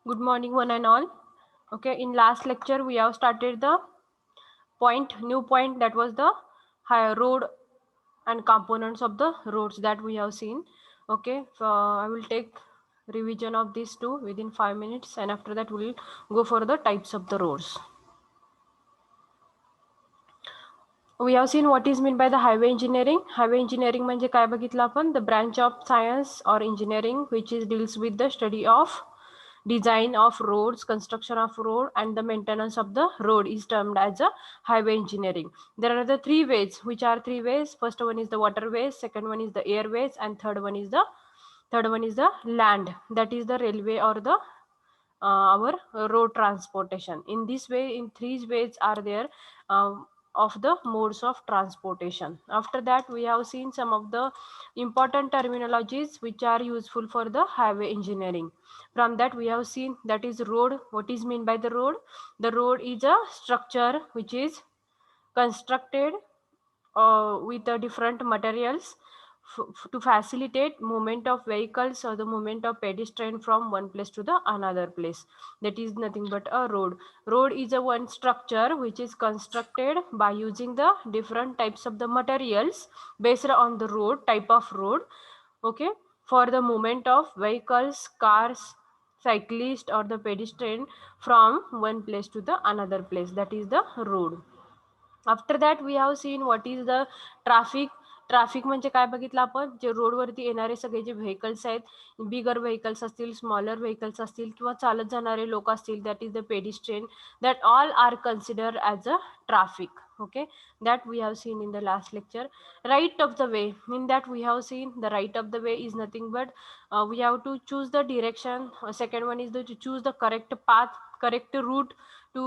Good morning, one and all. Okay, in last lecture we have started the new point, that was the high road and components of the roads that we have seen. Okay, so I will take revision of these two within 5 minutes, and after that we will go for the types of the roads. We have seen what is meant by the highway engineering. Highway engineering म्हणजे काय बघितलं आपण, the branch of science or engineering which is deals with the study of design of roads, construction of road, and the maintenance of the road is termed as a highway engineering. There are the three ways. Which are three ways? First one is the waterways, second one is the airways, and third one is the land, that is the railway or the our road transportation. In this way, in three ways are there of the modes of transportation. After that, we have seen some of the important terminologies which are useful for the highway engineering. From that, we have seen that is road. What is mean by the road? The road is a structure which is constructed with different materials to facilitate movement of vehicles or the movement of pedestrian from one place to the another place. That is nothing but a road. Road is a one structure which is constructed by using the different types of the materials based on the road type of road. Okay, for the movement of vehicles, cars, cyclist, or the pedestrian from one place to the another place, that is the road. After that we have seen what is the traffic. Traffic म्हणजे काय बघितलं आपण, जे रोडवरती येणारे सगळे जे vehicles आहेत, बिगर व्हेकल्स असतील, स्मॉलर व्हेकल्स असतील, किंवा चालत जाणारे लोक असतील, that is the pedestrian, that all are consider as a traffic. Okay, that we have seen in the last lecture. Right of the way, in that we have seen the right of the way is nothing but we have to choose the direction. Second one is to choose the correct path, correct route to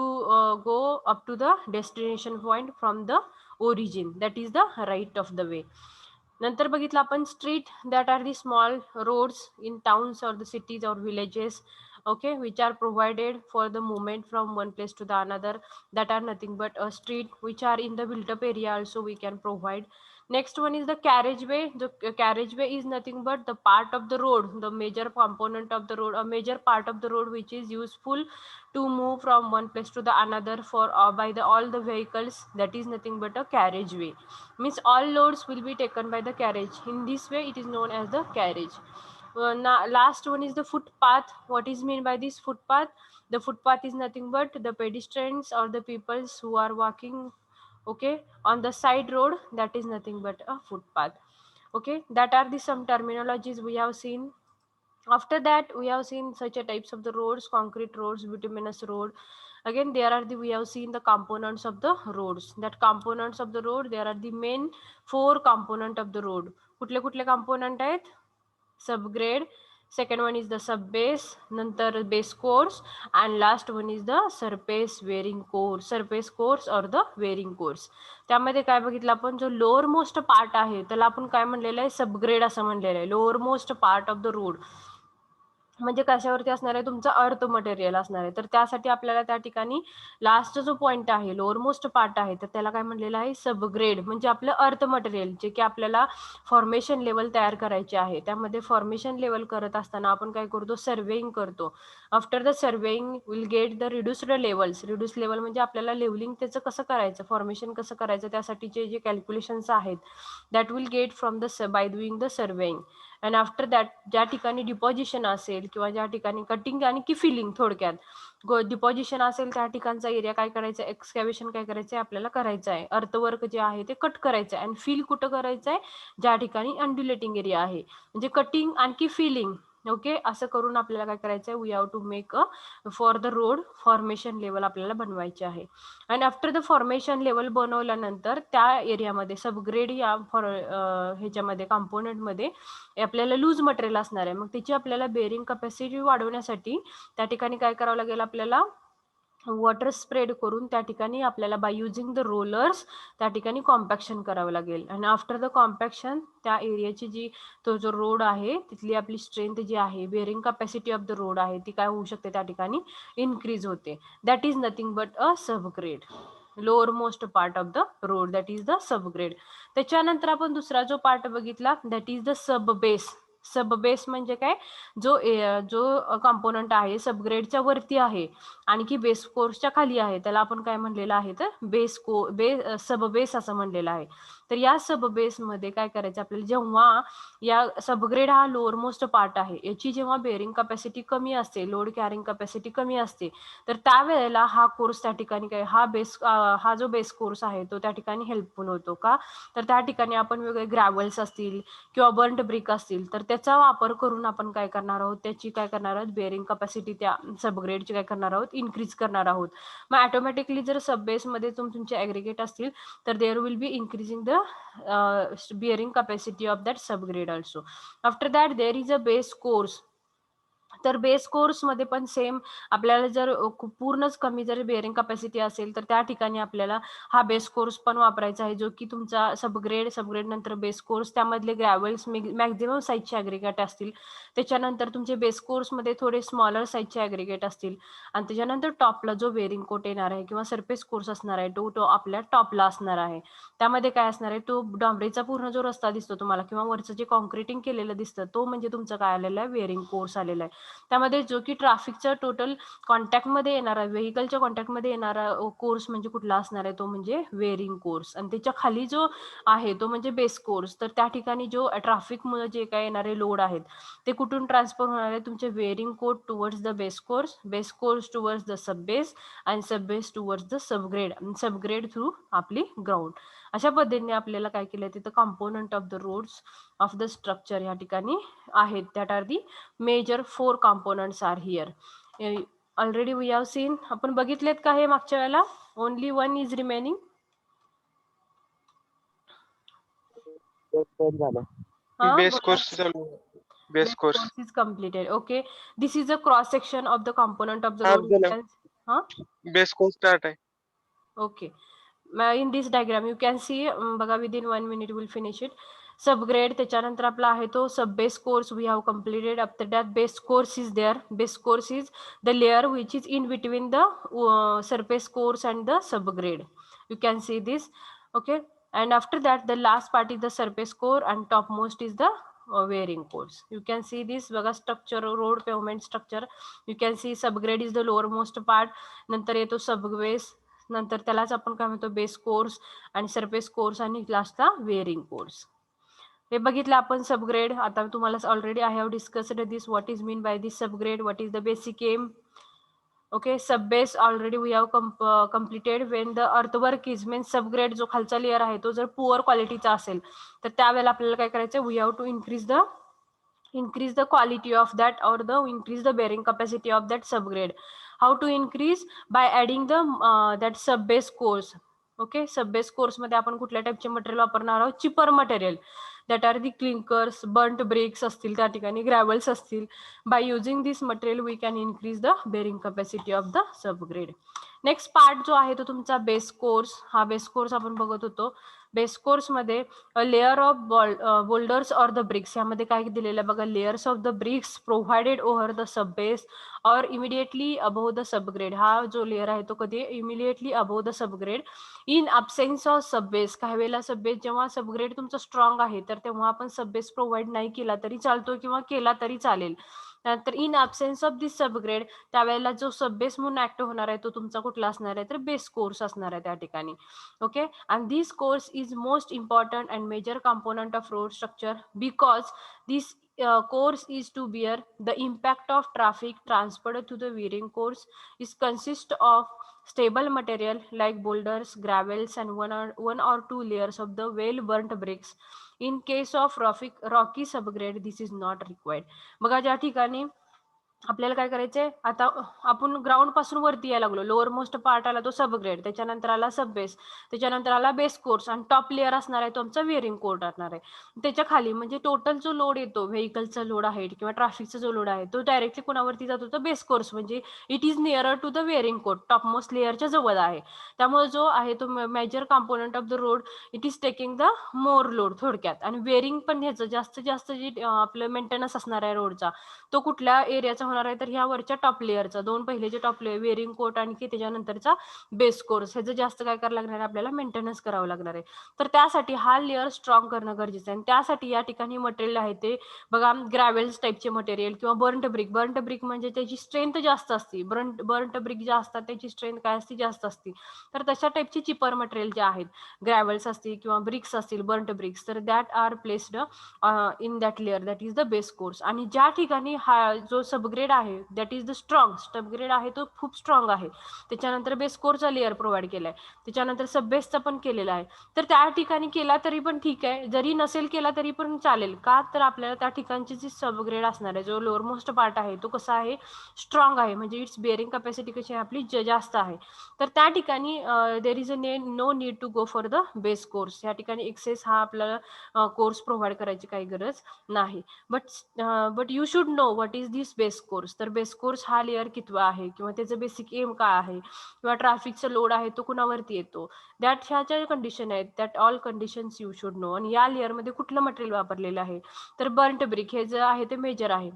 go up to the destination point from the origin, that is the right of the way. नंतर बघितलं आपण street, that are the small roads in towns or the cities or villages, okay, which are provided for the movement from one place to the another, that are nothing but a street, which are in the built up area also we can provide. Next one is the carriageway. The carriageway is nothing but the part of the road, the major component of the road, a major part of the road which is useful to move from one place to the another for by the all the vehicles, that is nothing but a carriageway. Means all loads will be taken by the carriage. In this way it is known as the carriage. Now, last one is the footpath. What is mean by this footpath? The footpath is nothing but the pedestrians or the peoples who are walking, okay, on the side road, that is nothing but a footpath. Okay, that are the some terminologies we have seen. After that, we have seen such a types of the roads: concrete roads, bituminous road. Again, there are the, we have seen the components of the roads. That components of the road, there are the main four component of the road. कुठले कुठले component आहेत? Subgrade, second one is the subbase, नंतर base course, and last one is the surface wearing course, surface course or the wearing course. त्यामध्ये काय बघितलं आपण, जो lower most part आहे त्याला आपण काय म्हणलेलं आहे, सबग्रेड असं म्हणलेलं आहे. Lower most part of the road म्हणजे कशावरती असणार आहे, तुमचं अर्थ मटेरियल असणार आहे. तर त्यासाठी आपल्याला त्या ठिकाणी लास्ट जो पॉईंट आहे, लोअर मोस्ट पार्ट आहे, तर त्याला काय म्हणलेलं आहे, सबग्रेड. म्हणजे आपलं अर्थ मटेरियल जे की आपल्याला फॉर्मेशन लेवल तयार करायचे आहे, त्यामध्ये फॉर्मेशन लेवल करत असताना आपण काय करतो, सर्वेइंग करतो. After the surveying will get the reduced levels. Reduce level म्हणजे आपल्याला लेवलिंग त्याचं कसं करायचं, फॉर्मेशन कसं करायचं, त्यासाठीचे जे कॅल्क्युलेशन्स आहेत, that will get from the by doing the surveying. And after that, ज्या ठिकाणी डिपॉझिशन असेल किंवा ज्या ठिकाणी कटिंग आणि की फिलिंग, थोडक्यात डिपॉझिशन असेल त्या ठिकाणचा एरिया काय करायचं, एक्सकॅव्हेशन काय करायचं आहे आपल्याला, करायचं आहे. अर्थवर्क जे आहे ते कट करायचं आहे. आणि फिल कुठं करायचं आहे, ज्या ठिकाणी अनड्युलेटिंग एरिया आहे, म्हणजे कटिंग आणखी फिलिंग. ओके, असं करून आपल्याला काय करायचं आहे, we have to make a for the road formation level आपल्याला बनवायचे आहे. आणि आफ्टर द फॉर्मेशन लेवल बनवल्यानंतर त्या एरियामध्ये सबग्रेड या ह्याच्यामध्ये कॉम्पोनंटमध्ये आपल्याला लूज मटेरियल असणार आहे. मग त्याची आपल्याला बेअरिंग कॅपॅसिटी वाढवण्यासाठी त्या ठिकाणी काय करावं लागेल, आपल्याला वॉटर स्प्रेड करून त्या ठिकाणी आपल्याला बाय युझिंग द रोलर्स त्या ठिकाणी कॉम्पॅक्शन करावं लागेल. आणि आफ्टर द कॉम्पॅक्शन त्या एरियाची जी तो जो रोड आहे तिथली आपली स्ट्रेंथ जी आहे, bearing capacity of the road आहे, ती काय होऊ शकते, त्या ठिकाणी इन्क्रीज होते. That is nothing but a subgrade. Lower most part of the road, that is the subgrade. त्याच्यानंतर आपण दुसरा जो पार्ट बघितला, that is the sub base. Sub base म्हणजे काय, जो कंपोनंट आहे सबग्रेडच्या वरती आहे आणखी बेस कोर्सच्या खाली आहे, त्याला आपण काय म्हणलेलं आहे तर सब बेस असं म्हणलेलं आहे. तर या सब बेसमध्ये काय करायचं आपल्याला, जेव्हा या सबग्रेड हा लोअर मोस्ट पार्ट आहे, याची जेव्हा बेअरिंग कॅपॅसिटी कमी असते, लोड कॅरिंग कॅपॅसिटी कमी असते, तर त्यावेळेला हा कोर्स त्या ठिकाणी काय, हा जो बेस कोर्स आहे तो त्या ठिकाणी हेल्पफुल होतो का, तर त्या ठिकाणी आपण वेगळे ग्रॅव्हल्स असतील किंवा बर्न्ड ब्रिक असतील तर त्याचा वापर करून आपण काय करणार आहोत, त्याची काय करणार आहोत, बेअरिंग कॅपॅसिटी त्या सबग्रेडची काय करणार आहोत, इन्क्रीज करणार आहोत. मग ऑटोमॅटिकली जर सब बेसमध्ये तुमचे ॲग्रिगेट असतील तर there will be increasing the bearing capacity of that subgrade also. After that there is a base course. तर बेस कोर्समध्ये पण सेम आपल्याला जर पूर्णच कमी जर बेअरिंग कॅपॅसिटी असेल तर त्या ठिकाणी आपल्याला हा बेस कोर्स पण वापरायचा आहे, जो की तुमचा सबग्रेड नंतर बेस कोर्स, त्यामधले ग्रॅव्हल्स मॅक्झिमम साईजचे ॲग्रिगेट असतील, त्याच्यानंतर तुमचे बेस कोर्समध्ये थोडे स्मॉलर साईजचे ॲग्रिगेट असतील आणि त्याच्यानंतर टॉपला जो बेअरिंग कोट येणार आहे किंवा सरफेस कोर्स असणार आहे तो आपल्या टॉपला असणार आहे. त्यामध्ये काय असणार आहे, तो डांबरीचा पूर्ण जो रस्ता दिसतो तुम्हाला किंवा वरचं जे कॉन्क्रिटिंग केलेलं दिसतं तो म्हणजे तुमचं काय आलेलं आहे, बेअरिंग कोर्स आलेला आहे. त्यामध्ये जो की ट्रॅफिकच्या टोटल कॉन्टॅक्टमध्ये येणारा, व्हेकलच्या कॉन्टॅक्टमध्ये येणारा कोर्स म्हणजे कुठला असणार आहे, तो म्हणजे बेअरिंग कोर्स. आणि त्याच्या खाली जो आहे तो म्हणजे बेस कोर्स. तर त्या ठिकाणी जो ट्रॅफिकमुळे जे काय येणारे लोड आहेत ते कुठून ट्रान्सफर होणार आहे, तुमचे बेअरिंग कोट towards the base course towards the sub base आणि sub base towards the subgrade through आपली ग्राउंड. अशा पद्धतीने आपल्याला काय केलं, तिथं component of the roads of the structure या ठिकाणी आहेत. That are the major 4 components are here. Already we have seen, आपण बघितलेत का हे मागच्या वेळेला, only one is remaining. Base course चालू, base course is completed. Okay, this is a cross section of the component of the start road. झालं, base course start आहे. Okay, in this diagram you can see, बघा within 1 minute we'll finish it. Subgrade, त्याच्यानंतर आपला आहे तो sub base course we have completed. After that base course is there. Base course is the layer which is in between the surface course and the subgrade. You can see this. Okay, and after that the last part is the surface core and topmost is the wearing course. You can see this, बघा structure, road pavement structure. You can see subgrade is the lower most part, नंतर येतो subbase, नंतर त्यालाच आपण काय म्हणतो base course आणि surface course आणि लास्टला वेअरिंग कोर्स. हे बघितलं आपण सबग्रेड. आता तुम्हाला already I have discussed this, what is mean by this subgrade, what is the basic aim. Okay, sub base already we have completed. When the earthwork is mean subgrade जो खालचा layer आहे तो जर poor क्वालिटीचा असेल तर त्यावेळेला आपल्याला काय करायचं, we have to increase the quality of that or increase the bearing capacity of that subgrade. How to increase? By adding the that sub base course. Okay, sub base course मध्ये आपण कुठल्या टाईपचे मटेरियल वापरणार आहोत, cheaper material, that are the clinkers, burnt bricks असतील, त्या ठिकाणी gravels असतील. By using this material we can increase the bearing capacity of the subgrade. Next part जो आहे तो तुमचा बेस कोर्स. हा बेस कोर्स आपण बघत होतो. बेस कोर्समध्ये layer of boulders or the bricks, यामध्ये काय दिलेलं आहे बघा, layers of the bricks provided over the sub base or immediately above the subgrade. हा जो लेअर आहे तो कधी immediately above the subgrade. In absence of subbase, काही वेळेला सबबेस जेव्हा सबग्रेड तुमचा स्ट्रॉंग आहे तर तेव्हा आपण सबबेस प्रोव्हाइड नाही केला तरी चालतो किंवा केला तरी चालेल. तर in absence of this subgrade त्यावेळेला जो सबबेस म्हणून ऍक्टिव्ह होणार आहे तो तुमचा कुठला असणार आहे तर बेस कोर्स असणार आहे त्या ठिकाणी. Okay, and this course is most important and major component of road structure because this course is to bear the impact of traffic transported to the wearing course. Is consist of stable material like boulders, gravels and one or two layers of the well burnt bricks. In case of rocky subgrade this is not required. बघा ज्या ठिकाणी आपल्याला काय करायचंय, आता आपण ground पासून वरती यायला लागलो, लोअर मोस्ट पार्ट आला तो सबग्रेड, त्याच्यानंतर आला सब बेस, त्याच्यानंतर आला बेस कोर्स आणि टॉप लेअर असणार आहे तो आमचा वेअरिंग कोर्ट असणार आहे. त्याच्या खाली म्हणजे टोटल जो लोड येतो, व्हेकलचा लोड आहे किंवा ट्रॅफिकचा जो लोड आहे तो डायरेक्टली कोणावरती जातो तर बेस कोर्स, म्हणजे it is nearer to the wearing course, top most लेअरच्या जवळ आहे. त्यामुळे जो आहे तो major component of the road it is taking the more load थोडक्यात. आणि वेअरिंग पण ह्याचं जास्तीत जास्त जे आपलं मेंटेनन्स असणार आहे रोडचा तो कुठल्या एरियाचा होणार आहे तर ह्या वरच्या टॉप लेअरचा, 2 पहिले जे टॉप लेअर वेअरिंग कोट आणखी त्याच्यानंतरचा बेस कोर्स, ह्याचं जास्त काय करावं लागणार आहे आपल्याला, मेंटेनन्स करावं लागणार आहे. तर त्यासाठी हा लेअर स्ट्रॉंग करणं गरजेचं आहे. आणि त्यासाठी या ठिकाणी मटेरियल आहे ते बघा, ग्रॅव्हल्स टाईपचे मटेरियल किंवा बर्न्ट ब्रिक म्हणजे त्याची स्ट्रेंथ जास्त असते. बर्न्ट ब्रिक ज्या असतात त्याची स्ट्रेंथ काय असते, जास्त असते. तर तशा टाईपची चिपर मटेरियल जे आहेत, ग्रॅव्हल्स असतील किंवा ब्रिक्स असतील, बर्न्ट ब्रिक्स, तर that are placed in that layer, that is the base course. आणि ज्या ठिकाणी हा जो सबग्रेड आहे that is the strong, subgrade आहे तो खूप स्ट्रॉंग आहे, त्याच्यानंतर बेस कोरचा लेअर प्रोव्हाइड केलाय, त्याच्यानंतर सब बेसचा पण केलेला आहे, तर त्या ठिकाणी केला तरी पण ठीक आहे, जरी नसेल केला तरी पण चालेल. का तर आपल्याला त्या ठिकाणची जी सबग्रेड असणार आहे, जो लोअर मोस्ट पार्ट आहे तो कसा आहे, स्ट्रॉंग आहे, म्हणजे इट्स बेअरिंग कॅपॅसिटी कशी आहे आपली, जास्त आहे. तर त्या ठिकाणी there is no need to go for the base course. या ठिकाणी एक्सेस हा आपल्याला कोर्स प्रोव्हाइड करायची काही गरज नाही. But you should know what is this base course. तर बेस कोर्स हा लेअर कितवा आहे किंवा त्याचं बेसिक एम काय आहे किंवा ट्रॅफिकचा लोड आहे तो कुणावरती येतो, दॅट ह्या ज्या कंडिशन आहेत that all conditions you should know. आणि या लेअरमध्ये कुठलं मटेरियल वापरलेलं आहे, तर बर्न्ट ब्रिक हे जे आहे ते मेजर आहे.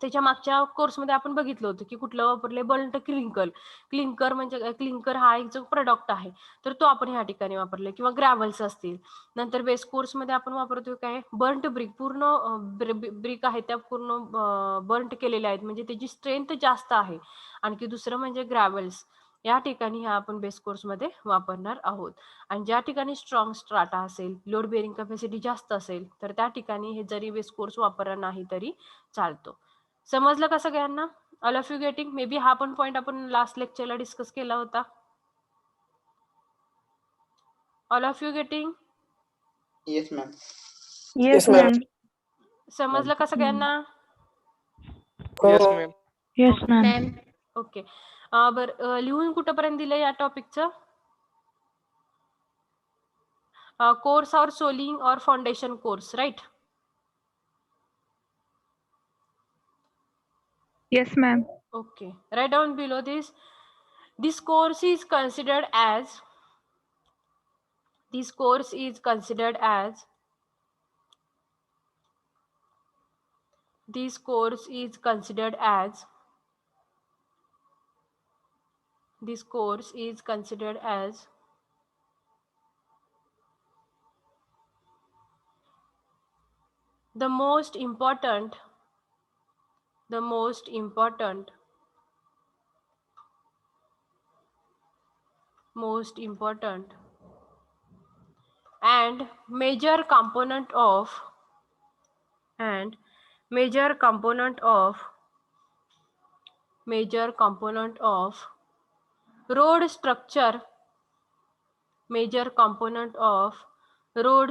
त्याच्या मागच्या कोर्समध्ये आपण बघितलं होतं की कुठलं वापरले, बर्न्ट क्लिंकर म्हणजे क्लिंकर हा एक जो प्रोडक्ट आहे तर तो आपण ह्या ठिकाणी वापरले, किंवा ग्रॅव्हल्स असतील. नंतर बेस कोर्समध्ये आपण वापरतोय काय, बर्न्ट ब्रिक, पूर्ण ब्रिक आहे त्या पूर्ण बर्न्ट केलेल्या आहेत, म्हणजे त्याची स्ट्रेंथ जास्त आहे. आणखी दुसरं म्हणजे ग्रॅव्हल्स, या ठिकाणी ह्या आपण बेस कोर्समध्ये वापरणार आहोत. आणि ज्या ठिकाणी स्ट्रॉंग स्ट्राटा असेल, लोड बेअरिंग कॅपॅसिटी जास्त असेल, तर त्या ठिकाणी हे जरी बेस कोर्स वापरला नाही तरी चालतो. समजलं का सगळ्यांना? All of you getting? May be हा पण पॉइंट आपण लास्ट लेक्चरला डिस्कस केला होता. All of you getting? Yes ma'am. Yes ma'am. समजलं का सगळ्यांना? Yes ma'am. Yes ma'am. Okay. बरं, लिहून कुठपर्यंत दिलंय या टॉपिकचं? कोर्स और सोलिंग और foundation course, right? Yes, ma'am. Okay. Write down below this. This course is considered as. This course is considered as. This course is considered as. This course is considered as the most important and major component of road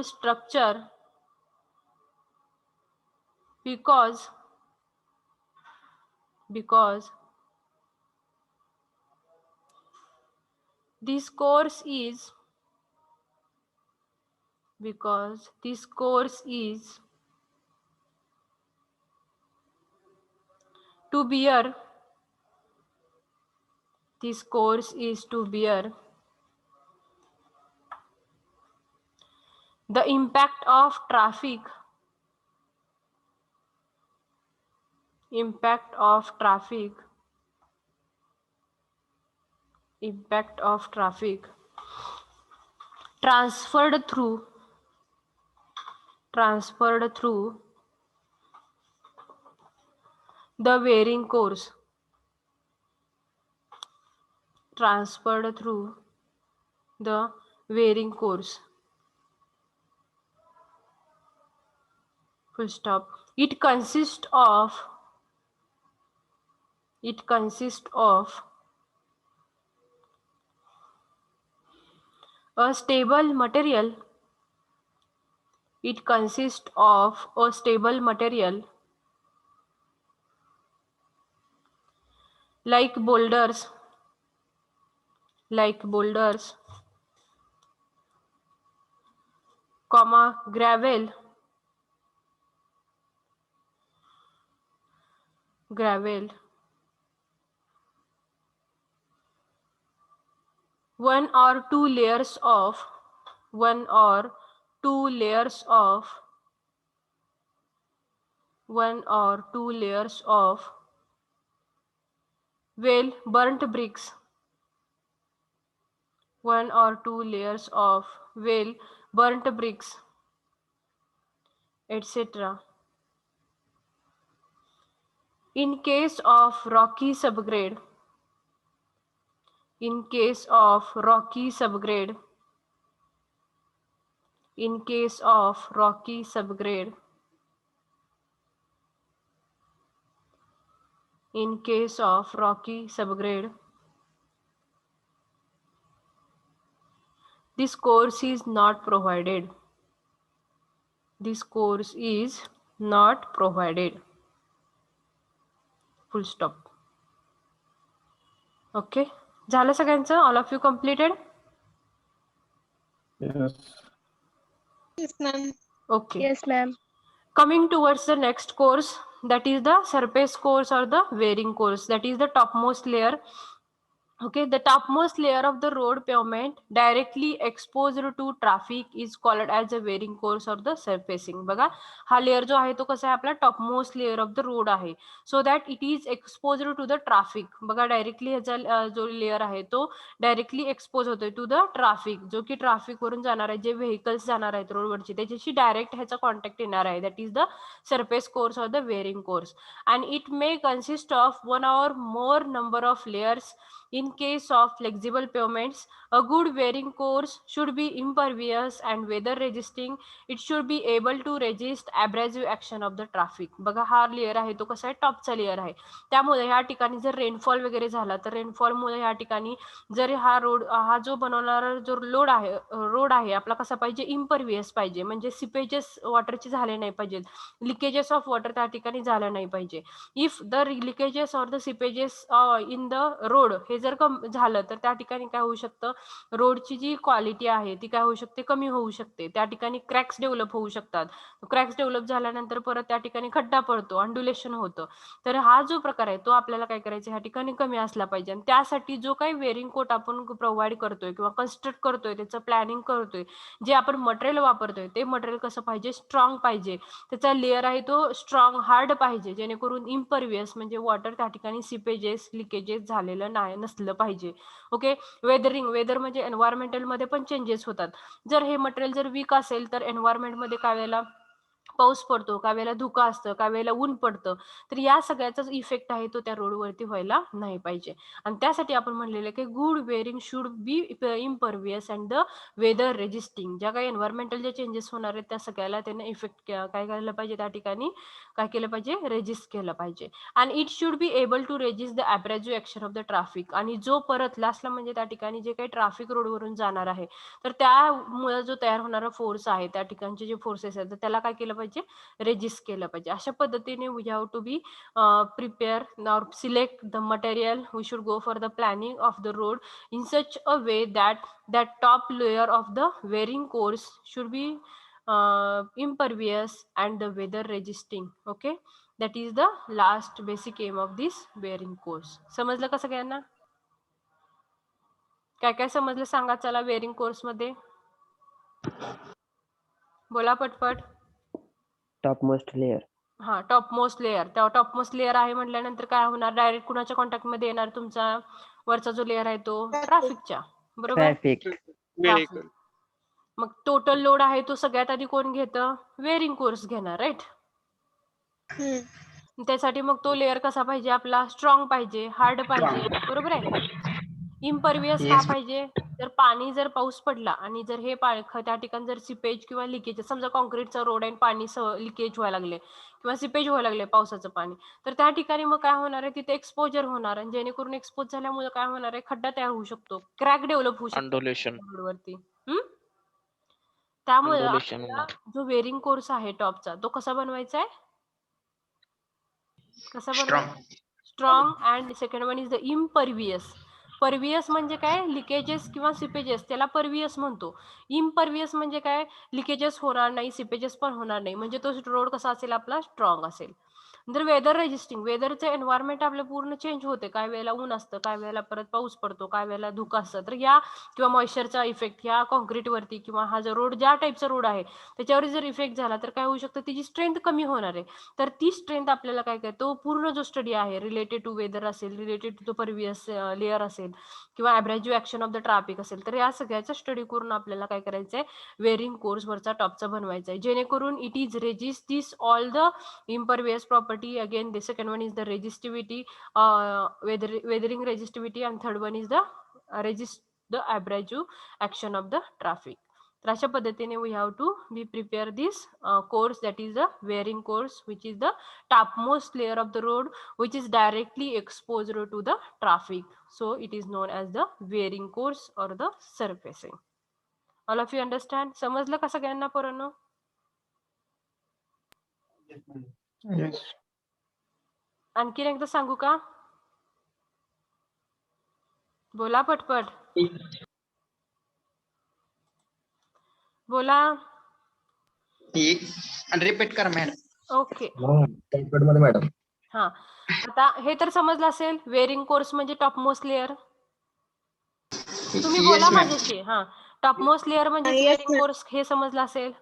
structure, because this course is to bear the impact of traffic transferred through the wearing course, full stop. It consists of a stable material. Like boulders, gravel, one or two layers of Well, burnt bricks, 1 or 2 layers of well burnt bricks, etc. In case of rocky subgrade, in case of rocky subgrade, in case of rocky subgrade, in case of rocky subgrade, this course is not provided. This course is not provided. Full stop. Okay. झालं सगळ्यांचं? All of you completed? Yes. Yes, ma'am. Okay. Yes, ma'am. Coming towards the next course, that is the surface course or the wearing course. That is the topmost layer. Okay, the topmost layer of the road pavement directly exposed to traffic is called as a wearing course or the surfacing. बघा हा layer जो आहे तो कसा आहे आपला topmost layer of the road आहे, so that it is expose to the traffic. बघा डायरेक्टली ह्याचा जो लेअर आहे तो डायरेक्टली एक्सपोज होतोय टू द ट्रॅफिक, जो की ट्रॅफिक वरून जाणार आहे, जे व्हेकल्स जाणार आहेत रोडवरची त्याच्याशी डायरेक्ट ह्याचा कॉन्टॅक्ट येणार आहे. That is the surface course or the wearing course, and it may consist of 1 or more number of layers. In case of flexible pavements, a good wearing course should be impervious and weather resisting. It should be able to resist abrasive action of the traffic. बघा हा layer आहे तो कसा आहे टॉपचा layer आहे, त्यामुळे ह्या ठिकाणी जर रेनफॉल वगैरे झाला तर रेनफॉलमुळे ह्या ठिकाणी जर हा जो बनवणारा जो रोड आहे आपला कसा पाहिजे, इम्परवियस पाहिजे, म्हणजे सिपेजेस वॉटरचे झाले नाही पाहिजेत, लिकेजेस ऑफ वॉटर त्या ठिकाणी झालं नाही पाहिजे. If the leakages or the seepages in the road हे जर झालं तर त्या ठिकाणी काय होऊ शकतं, रोडची जी क्वालिटी आहे ती काय होऊ शकते, कमी होऊ शकते. त्या ठिकाणी क्रॅक्स डेव्हलप होऊ शकतात. क्रॅक्स डेव्हलप झाल्यानंतर परत त्या ठिकाणी खड्डा पडतो, अंडुलेशन होतं. तर हा जो प्रकार आहे तो आपल्याला काय करायचा, ह्या ठिकाणी कमी असला पाहिजे. आणि त्यासाठी जो काही वेअरिंग कोट आपण प्रोव्हाइड करतोय किंवा कन्स्ट्रक्ट करतोय, त्याचं प्लॅनिंग करतोय, जे आपण मटेरियल वापरतोय ते मटेरियल कसं पाहिजे, स्ट्रॉंग पाहिजे. त्याचा लेअर आहे तो स्ट्रॉंग हार्ड पाहिजे, जेणेकरून इम्परवियस म्हणजे वॉटर त्या ठिकाणी सिपेजेस लिकेजेस झालेलं नाही नसलं पाहिजे. ओके. वेदर म्हणजे एन्व्हायरमेंटल मध्ये पण चेंजेस होतात. जर हे मटेरियल जर वीक असेल तर एन्व्हायरमेंट मध्ये काय वेळेला पाऊस पडतो, काय वेळेला धुकं असतं, काय वेळेला ऊन पडतं, तर या सगळ्याचाच इफेक्ट आहे तो त्या रोडवरती व्हायला नाही पाहिजे. आणि त्यासाठी आपण म्हणलेलं की good wearing should be impervious and the weather resisting. ज्या काही एन्व्हायरमेंटल जे चेंजेस होणार आहेत त्या सगळ्याला त्यांना इफेक्ट काय करायला पाहिजे, त्या ठिकाणी काय केलं पाहिजे, रेजिस्ट केलं पाहिजे. And it should be able to resist the abrasive action of the traffic. आणि जो परत लास्टला म्हणजे त्या ठिकाणी जे काही ट्रॅफिक रोडवरून जाणार आहे तर त्यामुळे जो तयार होणारा फोर्स आहे, त्या ठिकाणचे जे फोर्सेस आहेत तर त्याला काय केलं पाहिजे, रेजिस्ट केलं पाहिजे. अशा पद्धतीने we have to be prepare or select the material. We should go for the planning of the road in such a way that top layer of the wearing course should be impervious and the weather resisting. Okay, that is the last basic aim of this wearing course. समजलं का सगळ्यांना? काय काय समजलं सांगा चला wearing course मध्ये, बोला पटपट. Topmost layer. हा टॉपमोस्ट लेअर, त्या टॉपमोस्ट लेअर आहे म्हटल्यानंतर काय होणार, डायरेक्ट कुणाच्या कॉन्टॅक्ट मध्ये येणार, तुमचा वरचा जो लेअर आहे तो ट्रॅफिकच्या, बरोबर. ट्रॅफिक. व्हेकल. मग टोटल लोड आहे तो सगळ्यात आधी कोण घेतं, वेअरिंग कोर्स घेणार, राईट. त्यासाठी मग तो लेअर कसा पाहिजे आपला, स्ट्रॉंग पाहिजे, हार्ड पाहिजे, बरोबर आहे. इम्परवियस का पाहिजे, जर पाणी जर पाऊस पडला आणि जर हे त्या ठिकाणी जर सिपेज किंवा लिकेज, समजा कॉन्क्रीटचा रोड आहे पाणी लिकेज व्हायला लागले किंवा सिपेज व्हायला लागले पावसाचं पाणी, तर त्या ठिकाणी मग काय होणार आहे, तिथे एक्सपोजर होणार आणि जेणेकरून एक्सपोज झाल्यामुळे काय होणार आहे, खड्डा तयार होऊ शकतो, क्रॅक डेव्हलप होऊ शकतो रोडवरती. त्यामुळे जो वेअरिंग कोर्स आहे टॉपचा तो कसा बनवायचा आहे, कसा बनवायचा, strong. And second one is the impervious. Pervious म्हणजे काय, लिकेजेस किंवा सिपेजेस त्याला परवियस म्हणतो. इम्परवियस म्हणजे काय, लिकेजेस होणार नाही, सिपेजेस पण होणार नाही, म्हणजे तो रोड कसा असेल आपला, स्ट्रॉंग असेल. नंतर वेदर रेजिस्टिंग, वेदरचं एन्व्हायरमेंट आपलं पूर्ण चेंज होते. काय वेळेला ऊन असतं, काय वेळेला परत पाऊस पडतो, काय वेळेला धुकं असतं. तर या किंवा मॉइश्चरचा इफेक्ट ह्या कॉन्क्रीटवरती किंवा हा जो रोड ज्या टाईपचा रोड आहे त्याच्यावर जर इफेक्ट झाला तर काय होऊ शकतं, तिची स्ट्रेंथ कमी होणार आहे. तर ती स्ट्रेंथ आपल्याला काय काय तो पूर्ण जो स्टडी आहे रिलेटेड टू वेदर असेल, related to the pervious layer असेल किंवा average action of the traffic असेल, तर या सगळ्याचा स्टडी करून आपल्याला काय करायचं आहे, वेरिंग कोर्सवरचा टॉपचा बनवायचा आहे, जेणेकरून it is resist this all the impervious property. Again, the second one is the resistivity, weathering resistivity, and third one is the the abrasive action of the traffic. तर अशा पद्धतीने we have to be prepare this course, that is the wearing course, which is the topmost layer of the road which is directly exposed to the traffic. So it is known as the wearing course or the surfacing. All of you understand? समजलं का सगळ्यांना पोरांनो? Yes. आणखीन एकदा सांगू का? बोला पटपट. बोला. रिपीट कर मॅडम. ओके. मॅडम. हा, आता हे तर समजलं असेल, वेअरिंग कोर्स म्हणजे टॉपमोस्ट लेअर. तुम्ही बोला माझ्याशी. हा, टॉपमोस्ट लेअर म्हणजे Yes, वेअरिंग ma'am. कोर्स हे समजलं असेल.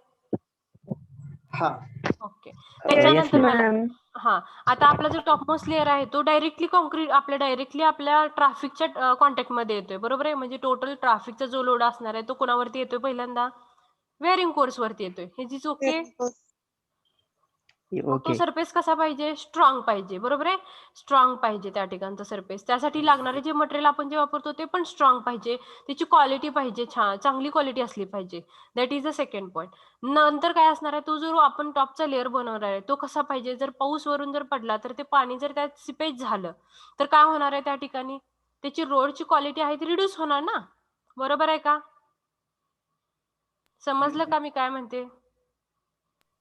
हा. ओके. त्याच्यानंतर मला मॅम. हा, आता आपला जो टॉपमोस्ट लेअर आहे तो डायरेक्टली कॉन्क्रीट आपल्या ट्रॅफिकच्या कॉन्टॅक्ट मध्ये येतोय, बरोबर आहे. म्हणजे टोटल ट्रॅफिकचा जो लोड असणार आहे तो कोणावरती येतोय पहिल्यांदा, वेअरिंग कोर्स वरती येतोय. हे जी ओके. मग तो ओके. सरफेस कसा पाहिजे, स्ट्रॉंग पाहिजे, बरोबर आहे. स्ट्रॉंग पाहिजे त्या ठिकाणचा सरफेस. त्यासाठी लागणारे जे मटेरियल आपण जे वापरतो ते पण स्ट्रॉंग पाहिजे, त्याची क्वालिटी पाहिजे, चांगली क्वालिटी असली पाहिजे. That is the second point. नंतर काय असणार आहे, तो जो आपण टॉपचा लेअर बनवणार आहे तो कसा पाहिजे, जर पाऊस वरून जर पडला तर ते पाणी जर त्यात सिपेज झालं तर काय होणार आहे, त्या ठिकाणी त्याची रोडची क्वालिटी आहे ती रिड्यूस होणार ना, बरोबर आहे का? समजलं का मी काय म्हणते?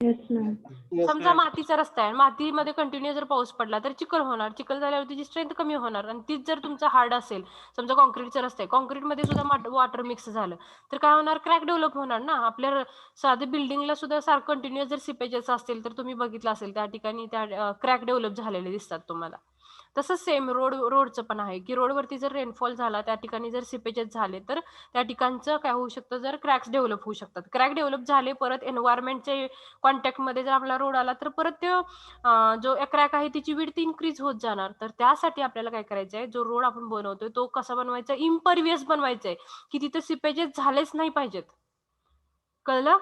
समजा मातीचा रस्ता आहे, मातीमध्ये कंटिन्यू जर पाऊस पडला तर चिखल होणार, चिखल झाल्यावर त्याची स्ट्रेंथ कमी होणार. आणि तीच जर तुमचा हार्ड असेल, समजा कॉन्क्रीटचा रस्ता आहे, कॉन्क्रीटमध्ये सुद्धा वॉटर मिक्स झालं तर काय होणार, क्रॅक डेव्हलप होणार ना. आपल्या साधे बिल्डिंगला सुद्धा सारखं कंटिन्युअस जर सिपेजेस असतील तर तुम्ही बघितलं असेल त्या ठिकाणी त्या क्रॅक डेव्हलप झालेले दिसतात तुम्हाला. तसंच सेम रोडचं पण आहे की रोडवरती जर रेनफॉल झाला, त्या ठिकाणी जर सिपेजेस झाले तर त्या ठिकाणचं काय होऊ शकतं, जर क्रॅक्स डेव्हलप होऊ शकतात. क्रॅक डेव्हलप झाले परत एन्व्हायरमेंटचे कॉन्टॅक्टमध्ये जर आपला रोड आला तर परत तो जो क्रॅक आहे तिची विड्थ इन्क्रीज होत जाणार. तर त्यासाठी आपल्याला काय करायचं आहे, जो रोड आपण बनवतोय तो कसा बनवायचा, इम्परवियस बनवायचा आहे, की तिथे सिपेजेस झालेच नाही पाहिजेत. कळलं?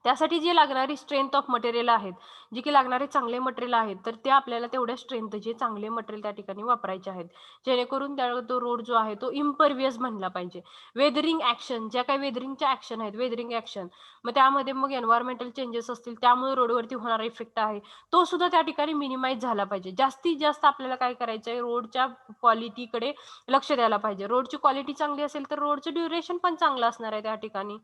त्यासाठी जी लागणारी स्ट्रेंथ ऑफ मटेरियल आहेत, जी की लागणारे चांगले मटेरियल आहेत, तर ते आपल्याला तेवढ्या स्ट्रेंथचे चांगले मटेरियल त्या ठिकाणी वापरायचे आहेत, जेणेकरून तो रोड जो आहे तो इम्परवियस बनला पाहिजे. वेदरिंग ऍक्शन, ज्या काही वेदरिंगच्या ऍक्शन आहेत, वेदरिंग ऍक्शन, मग त्यामध्ये मग एन्व्हायरमेंटल चेंजेस असतील त्यामुळे रोडवरती होणारा इफेक्ट आहे तो सुद्धा त्या ठिकाणी मिनिमाइज झाला पाहिजे. जास्तीत जास्त आपल्याला काय करायचं आहे, रोडच्या क्वालिटीकडे लक्ष द्यायला पाहिजे. रोडची क्वालिटी चांगली असेल तर रोडचं ड्युरेशन पण चांगलं असणार आहे त्या ठिकाणी.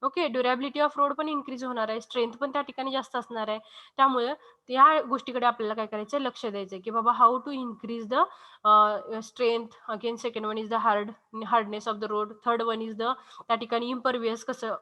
ओके, ड्युरेबिलिटी ऑफ रोड पण इन्क्रीज होणार आहे, स्ट्रेंथ पण त्या ठिकाणी जास्त असणार आहे. त्यामुळे त्या गोष्टीकडे आपल्याला काय करायचं, लक्ष द्यायचं की बाबा how to increase the strength. Again second one is the hardness of the road. Third one is the त्या ठिकाणी इम्परवियस कसं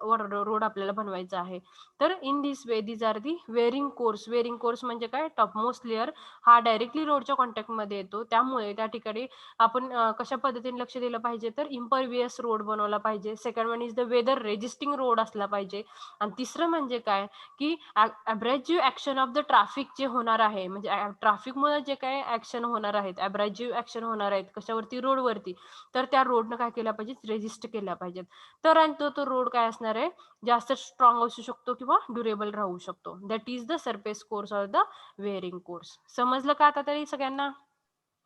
रोड आपल्याला बनवायचं आहे. तर in this way these are the wearing course. Wearing course म्हणजे काय, टॉपमोस्ट लेअर हा डायरेक्टली रोडच्या कॉन्टॅक्टमध्ये येतो, त्यामुळे त्या ठिकाणी आपण कशा पद्धतीने लक्ष दिलं पाहिजे, तर इम्परवियस रोड बनवला पाहिजे. Second one is the weather resisting road असला पाहिजे. आणि तिसरं म्हणजे काय, की abrasive action of the traffic जे होणार आहे, म्हणजे ट्रॅफिकमुळे जे काही ऍक्शन होणार आहेत, ॲब्रेजिव्ह ऍक्शन होणार आहेत कशावरती, रोडवरती, तर त्या रोडनं काय केल्या पाहिजे, रेजिस्ट केल्या पाहिजेत. तर आणि तो रोड काय असणार आहे, जास्त स्ट्रॉंग असू शकतो किंवा ड्युरेबल राहू शकतो. That is the surface course or the wearing course. समजलं का आता तरी सगळ्यांना?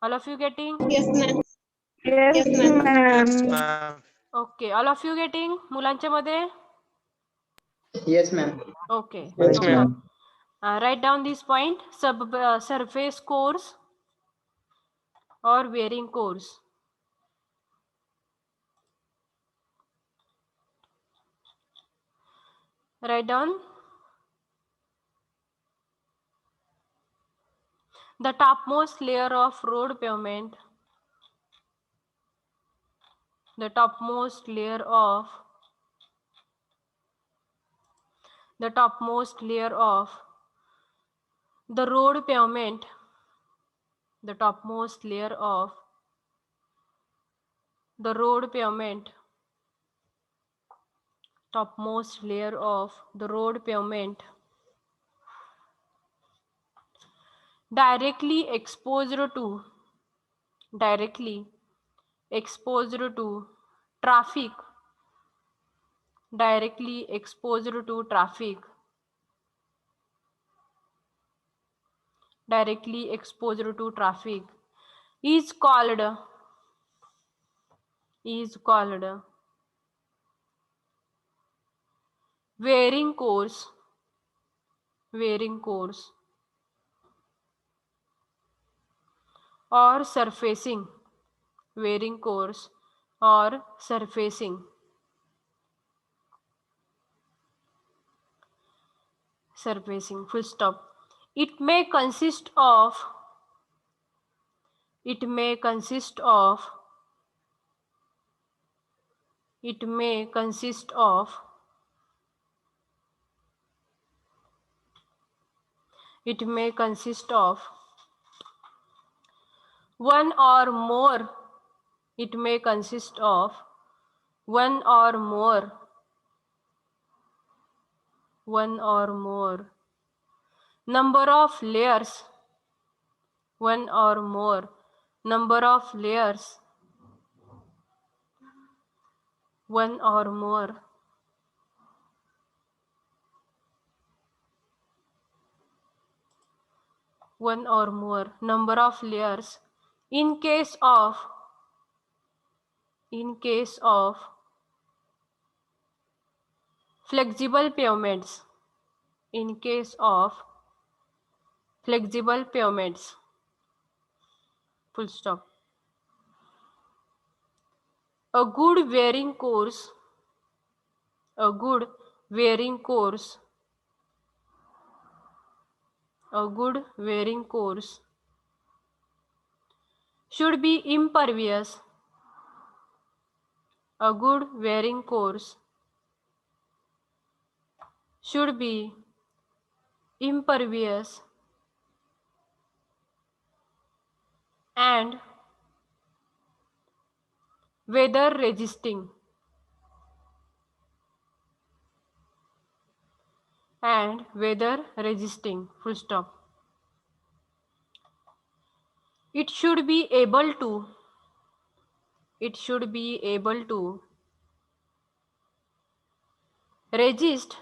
All of you getting? Yes, ma'am. Yes, ma'am. Okay, all of you getting? मुलांच्या मध्ये? Yes ma'am. Okay. Yes, So, ma'am. write down this point: surface course or wearing course. Write down the topmost layer of road pavement. The topmost layer of the road pavement, the topmost layer of the road pavement, topmost layer of the road pavement, directly exposed to traffic, directly exposed to traffic, directly exposed to traffic is called wearing course, or surfacing, wearing course or surfacing, full stop. It may consist of one or more, number of layers, one or more number of layers, one or more number of layers in case of flexible pavements, full stop. A good wearing course should be impervious, and weather resisting, full stop. It should be able to resist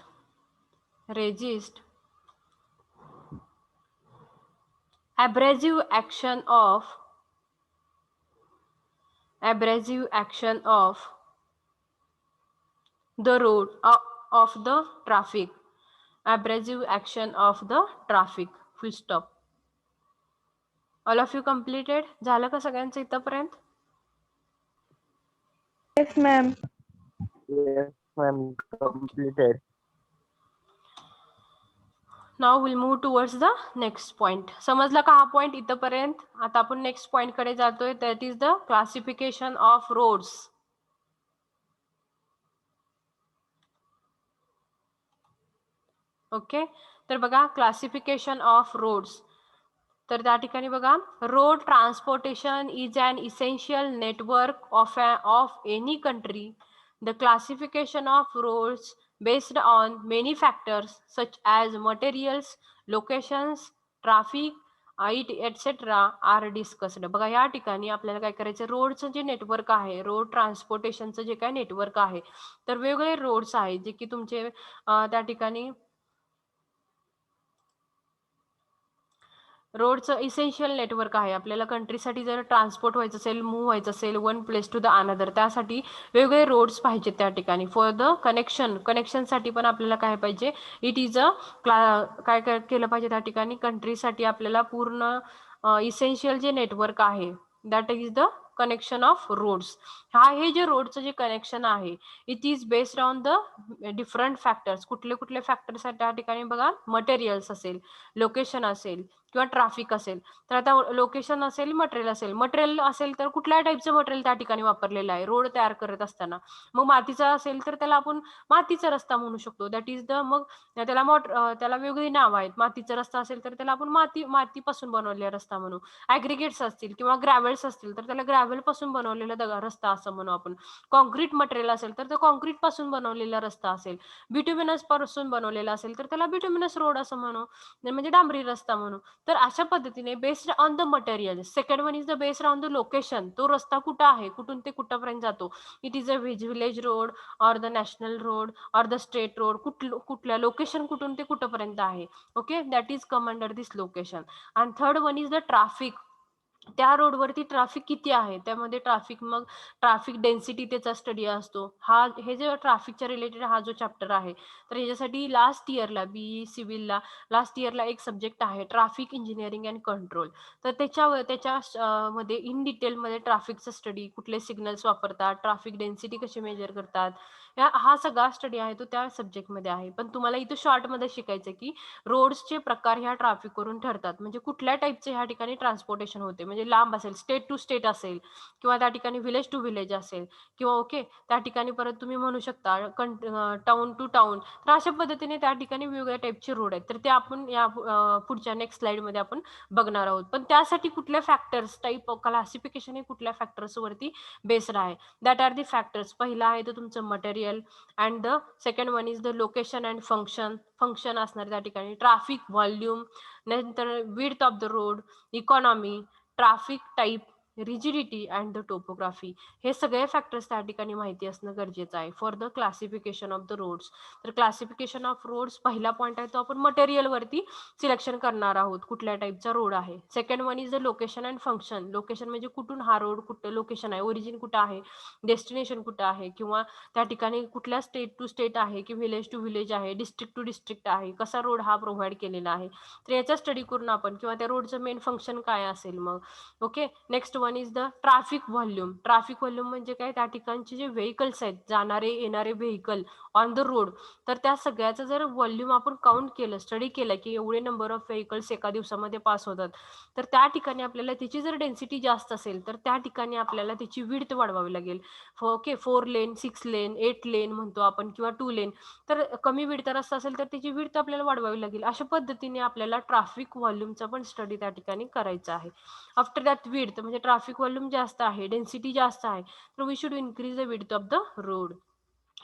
abrasive action of the road of the traffic, abrasive action of the traffic, full stop. All of you completed? झालं का सगळ्यांचं इथपर्यंत? Yes, ma'am. Yes, ma'am. Completed. Now we'll move towards the next point. समजला का हा point इथपर्यंत? आता आपण नेक्स्ट पॉइंट कडे जातोय. That is the classification of roads. Okay, तर बघा क्लासिफिकेशन ऑफ रोड्स. तर त्या ठिकाणी बघा, road transportation is an essential network of any country. The classification of roads based on many factors such as materials, locations, traffic, etc. are discussed. बघा या ठिकाणी आपल्याला काय करायचं, रोडचं जे नेटवर्क आहे, रोड ट्रान्सपोर्टेशनचं जे काय नेटवर्क आहे, तर वेगवेगळे रोड्स आहेत जे की तुमचे त्या ठिकाणी रोडचं इसेन्शियल नेटवर्क आहे. आपल्याला कंट्रीसाठी जर ट्रान्सपोर्ट व्हायचं असेल, मूव्ह व्हायचं असेल one place to the another, त्यासाठी वेगवेगळे रोड्स पाहिजेत त्या ठिकाणी. फॉर द कनेक्शनसाठी पण आपल्याला काय पाहिजे, इट इज काय केलं पाहिजे त्या ठिकाणी, कंट्रीसाठी आपल्याला पूर्ण इसेन्शियल जे नेटवर्क आहे, that is the connection of roads. हे जे रोडचं जे कनेक्शन आहे it is based on the different factors. कुठले कुठले फॅक्टर्स आहेत त्या ठिकाणी बघा, मटेरियल्स असेल, लोकेशन असेल किंवा ट्रॅफिक असेल. तर आता लोकेशन असेल, मटेरियल असेल तर कुठल्या टाईपचं मटेरियल त्या ठिकाणी वापरलेलं आहे रोड तयार करत असताना. मग मातीचा असेल तर त्याला आपण मातीचा रस्ता म्हणू शकतो. दॅट इज द, मग त्याला वेगळी नाव आहेत. मातीचा रस्ता असेल तर त्याला आपण मातीपासून बनवलेला रस्ता म्हणू. ऍग्रिगेट्स असतील किंवा ग्रॅव्हल्स असतील तर त्याला ग्रॅव्हल पासून बनवलेला रस्ता असं म्हणू आपण. कॉन्क्रीट मटेरियल असेल तर तो कॉन्क्रीट पासून बनवलेला रस्ता असेल. बिट्युमिनस पासून बनवलेला असेल तर त्याला बिट्युमिनस रोड असं म्हणू, म्हणजे डांबरी रस्ता म्हणू. तर अशा पद्धतीने based on the material. Second one is the based on the location. तो रस्ता कुठं आहे, कुठून ते कुठपर्यंत जातो. It is a village road or the national road or the state road. कुठल्या लोकेशन कुठून ते कुठपर्यंत आहे. Okay, that is come under this location. आणि third one is the traffic. त्या रोडवरती ट्रॅफिक किती आहे, त्यामध्ये मग ट्रॅफिक डेन्सिटी त्याचा स्टडी असतो. हे जे ट्रॅफिकच्या रिलेटेड हा जो चॅप्टर आहे, तर ह्याच्यासाठी लास्ट इयरला बीई सिव्हिलला लास्ट इयरला एक सब्जेक्ट आहे ट्रॅफिक इंजिनिअरिंग अँड कंट्रोल. तर त्याच्या मध्ये इन डिटेलमध्ये ट्रॅफिकचा स्टडी, कुठले सिग्नल्स वापरतात, ट्रॅफिक डेन्सिटी कशी मेजर करतात, हा सगळा स्टडी आहे तो त्या सब्जेक्टमध्ये आहे. पण तुम्हाला इथं शॉर्टमध्ये शिकायचं की रोड्सचे प्रकार ह्या ट्रॅफिक वरून ठरतात. म्हणजे कुठल्या टाईपचे ह्या ठिकाणी ट्रान्सपोर्टेशन होते, म्हणजे लांब असेल, स्टेट टू स्टेट असेल किंवा त्या ठिकाणी विलेज टू विलेज असेल किंवा ओके त्या ठिकाणी परत तुम्ही म्हणू शकता टाउन टू टाउन. तर अशा पद्धतीने त्या ठिकाणी वेगवेगळ्या टाईपचे रोड आहेत. तर ते आपण या पुढच्या नेक्स्ट स्लाइडमध्ये आपण बघणार आहोत. पण त्यासाठी कुठल्या फॅक्टर्स टाईप क्लासिफिकेशन हे कुठल्या फॅक्टर्स वरती बेस्ड आहे. That are the factors. पहिला आहे तर तुमचं material and the second one is the location and function असणार त्या ठिकाणी. ट्रॅफिक व्हॉल्यूम, नंतर width of the road, economy, traffic type, rigidity and the topography. हे सगळे फॅक्टर्स त्या ठिकाणी माहिती असणं गरजेचं आहे for the classification of the roads. तर क्लासिफिकेशन ऑफ रोड्स पहिला पॉईंट आहे तो आपण मटेरियल वरती सिलेक्शन करणार आहोत, कुठल्या टाईपचा रोड आहे. Second one is the location and function. Location म्हणजे कुठून हा रोड कुठं लोकेशन आहे, ओरिजिन कुठं आहे, डेस्टिनेशन कुठं आहे, किंवा त्या ठिकाणी कुठल्या स्टेट टू स्टेट आहे की विलेज टू विलेज आहे, डिस्ट्रिक्ट टू डिस्ट्रिक्ट आहे, कसा रोड हा प्रोव्हाइड केलेला आहे. तर याचा स्टडी करून आपण, किंवा त्या रोडचं मेन फंक्शन काय असेल मग. Okay, next one is the traffic volume. Traffic volume म्हणजे काय, त्या ठिकाणचे जे व्हेकल्स आहेत, जाणारे येणारे व्हेकल ऑन द रोड, तर त्या सगळ्याचं जर व्हॉल्यूम आपण काउंट केलं, स्टडी केलं की एवढे नंबर ऑफ व्हेकल्स एका दिवसामध्ये पास होतात, तर त्या ठिकाणी आपल्याला त्याची जर डेन्सिटी जास्त असेल तर त्या ठिकाणी आपल्याला त्याची विड्थ वाढवावी लागेल. ओके, 4 लेन, 6 लेन, 8 लेन म्हणतो आपण, किंवा 2 लेन. तर कमी विड्थ रस्ता असेल तर त्याची विड्थ आपल्याला वाढवावी लागेल. अशा पद्धतीने आपल्याला ट्रॅफिक व्हॉल्यूमचा पण स्टडी त्या ठिकाणी करायचा आहे. आफ्टर दॅट विड्थ म्हणजे ट्रॅफिक व्हॉल्यूम जास्त आहे, डेन्सिटी जास्त आहे, तर we should increase the width of the road.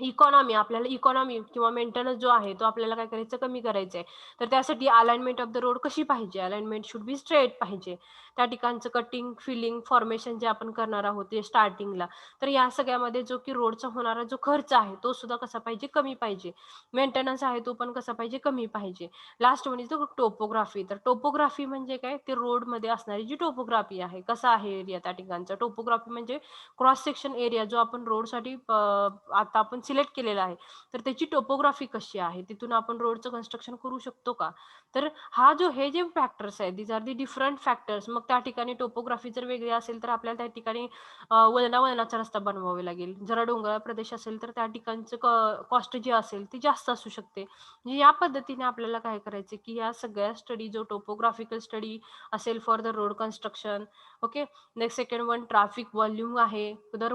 Economy, आपल्याला इकॉनॉमी किंवा मेंटेनन्स जो आहे तो आपल्याला काय करायचं, कमी करायचं आहे. तर त्यासाठी अलाइनमेंट ऑफ द रोड कशी पाहिजे, अलाइनमेंट शुड बी स्ट्रेट पाहिजे. त्या ठिकाणचं कटिंग, फिलिंग, फॉर्मेशन जे आपण करणार आहोत ते स्टार्टिंगला, तर या सगळ्यामध्ये जो की रोडचा होणारा जो खर्च आहे तो सुद्धा कसा पाहिजे, कमी पाहिजे. मेंटेनन्स आहे तो पण कसा पाहिजे, कमी पाहिजे. Last one is the topography. तर टोपोग्राफी म्हणजे काय, ते रोडमध्ये असणारी जी टोपोग्राफी आहे, कसा आहे एरिया त्या ठिकाणचा. टोपोग्राफी म्हणजे क्रॉस सेक्शन एरिया जो आपण रोडसाठी आता आपण सिलेक्ट केलेला आहे, तर त्याची टोपोग्राफी कशी आहे, तिथून आपण रोडचं कन्स्ट्रक्शन करू शकतो का. तर हे जे फॅक्टर्स आहेत, these are the different factors. मग त्या ठिकाणी टोपोग्राफी जर वेगळी असेल तर आपल्याला त्या ठिकाणी वळणाचा रस्ता बनवावे लागेल. जरा डोंगराळ प्रदेश असेल तर त्या ठिकाणचं कॉस्ट जी असेल ती जास्त असू शकते. म्हणजे या पद्धतीने आपल्याला काय करायचं की या सगळ्या स्टडी, जो टोपोग्राफिकल स्टडी असेल for the road construction. Okay, next second one traffic volume आहे. तर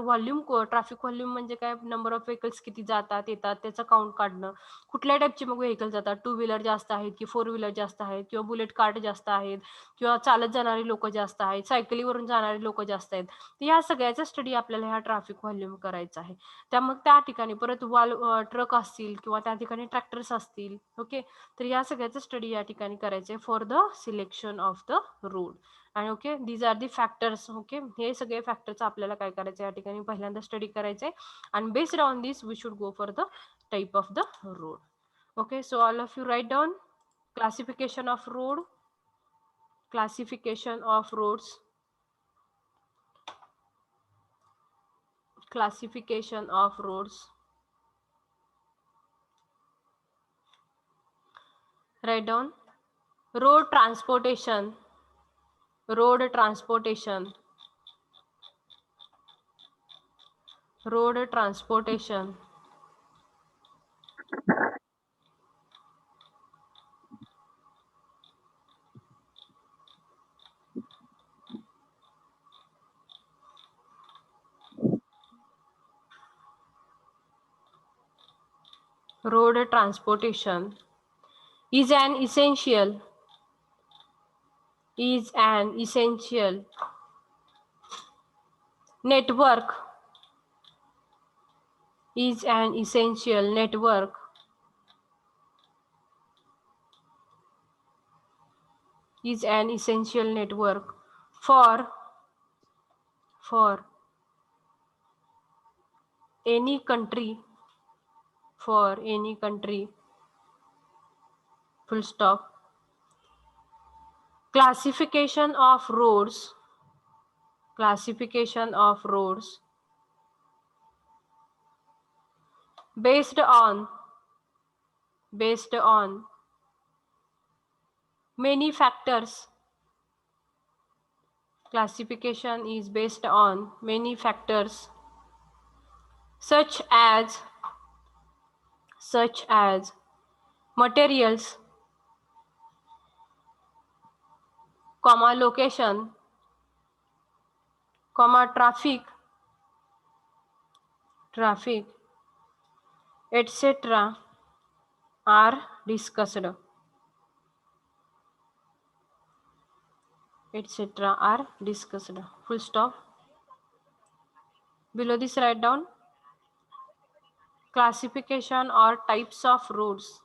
ट्रॅफिक व्हॉल्यूम म्हणजे काय, नंबर ऑफ व्हेकल्स किती जातात येतात त्याचं काउंट काढणं. कुठल्या टाईपचे मग व्हेकल जातात, 2 व्हीलर जास्त आहेत की 4 व्हीलर जास्त आहेत, किंवा बुलेट कार्ट जास्त आहेत, किंवा चालत जाणारी लोक जास्त आहेत, सायकलीवरून जाणारी लोक जास्त आहेत. तर या सगळ्याचा स्टडी आपल्याला ह्या ट्रॅफिक व्हॉल्यूम करायचा आहे. मग त्या ठिकाणी परत ट्रक असतील किंवा त्या ठिकाणी ट्रॅक्टर्स असतील. ओके, तर या सगळ्याचा स्टडी या ठिकाणी करायचं आहे for the selection of the road. आणि okay, these are the factors. Okay, हे सगळे फॅक्टर्स आपल्याला काय करायचं या ठिकाणी पहिल्यांदा स्टडी करायचंय. आणि based on this we should go for the type of the road. Okay, so all of you write down classification of road, classification of roads, classification of roads. Write down road transportation, road transportation, road transportation, road transportation is an essential network is an essential network is an essential network for any country full stop. Classification of roads based on many factors. Classification is based on many factors such as materials, location, traffic, etc. are discussed. Full stop. Below this, write down classification or types of roads.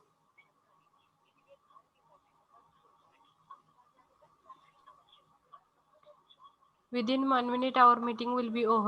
Within 1 minute, our meeting will be over.